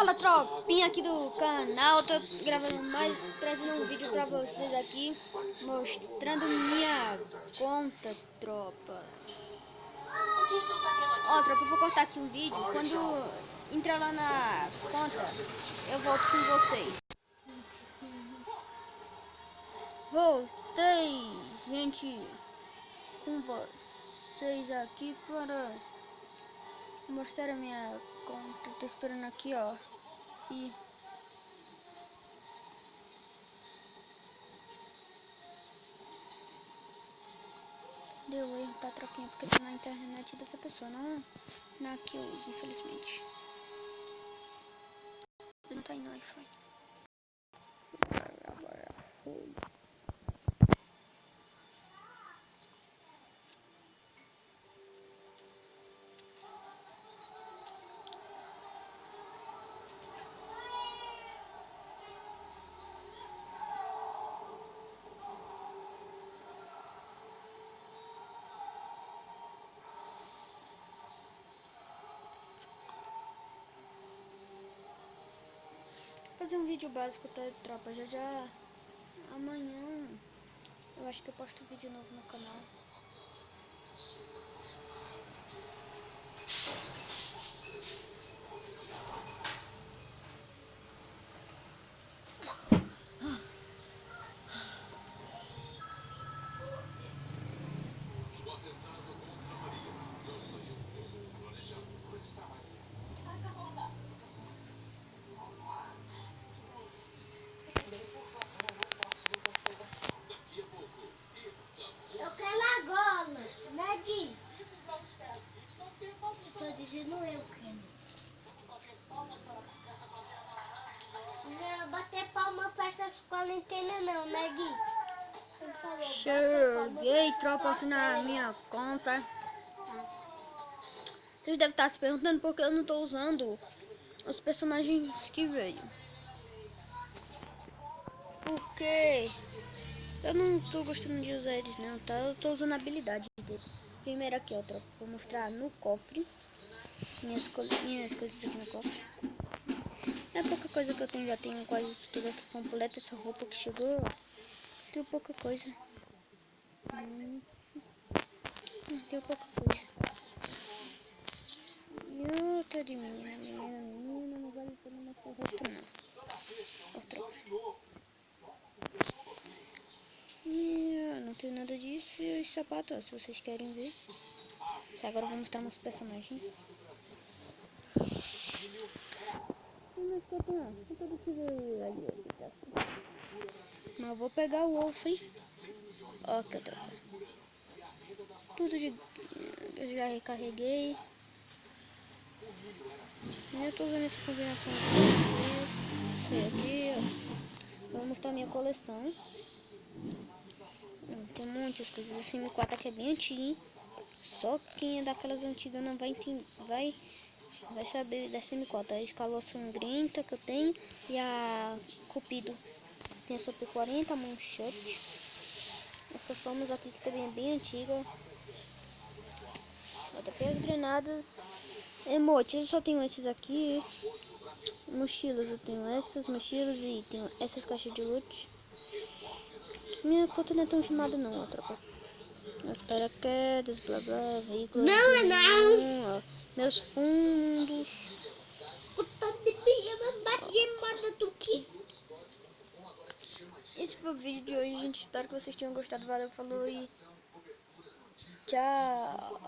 Fala, tropinha aqui do canal, tô gravando trazendo um vídeo pra vocês aqui, mostrando minha conta, tropa. Ó, tropa, eu vou cortar aqui um vídeo, quando entrar lá na conta, eu volto com vocês. Voltei, gente, com vocês aqui para mostrar a minha conta. Tô esperando aqui, ó, e... Deu erro, tá, tropinha, porque tá na internet dessa pessoa, não na que eu uso, infelizmente. Não tá aí no iPhone. Fazer um vídeo básico, tá, tropa? Já amanhã eu acho que eu posto vídeo novo no canal. Eu quero agora, né, Gui? Tô dizendo eu quero. Não, bater palma pra essas quarentenas não, né, Gui? Cheguei, tropa, aqui na minha conta. Vocês devem estar se perguntando por que eu não tô usando os personagens que veio. Porque eu não tô gostando de usar eles não, tá? Eu tô usando a habilidade deles. Primeiro aqui, ó, tropa, vou mostrar no cofre. Minhas coisas aqui no cofre. É pouca coisa que eu tenho, já tenho quase isso tudo aqui completo. Essa roupa que chegou, tem pouca coisa. Tem pouca coisa. E outra de menina, não vale a pena mostrar o rosto não. Outra. E não tem nada disso. E os sapatos, ó, se vocês querem ver. Agora eu vou mostrar meus personagens. Mas que eu tenho, tudo que veio ali, ó. Mas eu vou pegar o Wolfen. Ó, que eu troco. Tudo de... Eu já recarreguei. Eu tô usando essa combinação aqui. Isso aqui, ó. Vou mostrar minha coleção. Tem muitas coisas. Esse M4 aqui é bem antigo. Só quem é daquelas antigas não vai entender. Vai saber dessa M4. A escala sangrenta que eu tenho. E a Cupido. Tem essa P40, a Manchete. Essa Famas aqui que também é bem antiga. Até as granadas. Emotes, eu só tenho esses aqui. Mochilas, eu tenho essas mochilas e tenho essas caixas de loot. Minha conta não é tão chamada não, ó, tropa. Meus paraquedas, blá blá, veículos. Não é não. Ó, meus fundos. Esse foi o vídeo de hoje, gente. Espero que vocês tenham gostado. Valeu, falou e tchau.